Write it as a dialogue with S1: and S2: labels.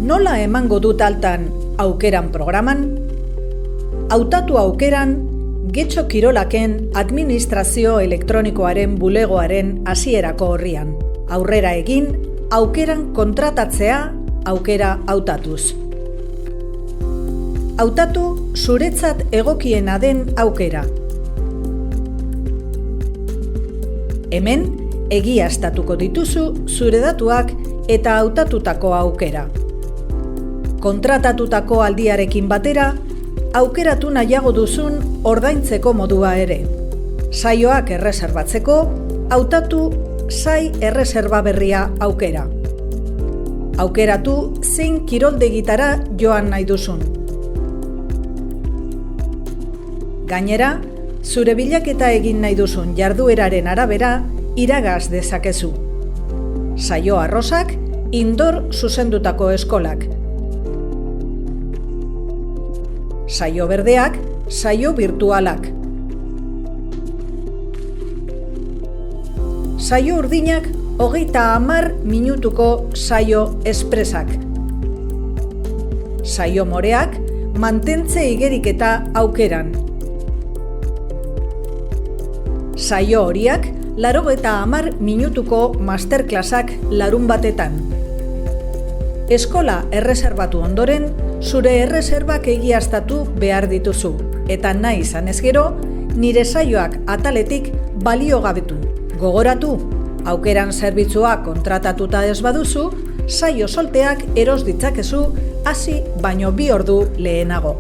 S1: Nola emango dut altan aukeran programan? Hautatu aukeran, Getxo Kirolaken administrazio elektronikoaren bulegoaren hasierako orrian. Aurrera egin, aukeran kontratatzea aukera hautatuz. Hautatu zuretzat egokiena den aukera. Hemen, egiaztatuko dituzu zure datuak eta hautatutako aukera. Kontratatutako aldiarekin batera, aukeratu nahiago duzun ordaintzeko modua ere. Saioak erreserbatzeko, hautatu sai erreserba berria aukera. Aukeratu zein kiroldegitara joan nahi duzun. Gainera, zure bilaketa egin nahi duzun jardueraren arabera iragaz dezakezu. Saio arrosak, indor zuzendutako eskolak. Saio berdeak, saio virtualak. Saio urdinak, 30 minutuko saio espresak. Saio moreak, mantentze igeriketa aukeran. Saio horiak, 80 minutuko masterclassak larun batetan. Eskola erreserbatu ondoren, zure erreserbak egiaztatu behar dituzu, eta nahi izanez gero, nire saioak ataletik baliogabetu. Gogoratu, aukeran zerbitzua kontratatuta ez baduzu, saio solteak eros ditzakezu hasi baino 2 ordu lehenago.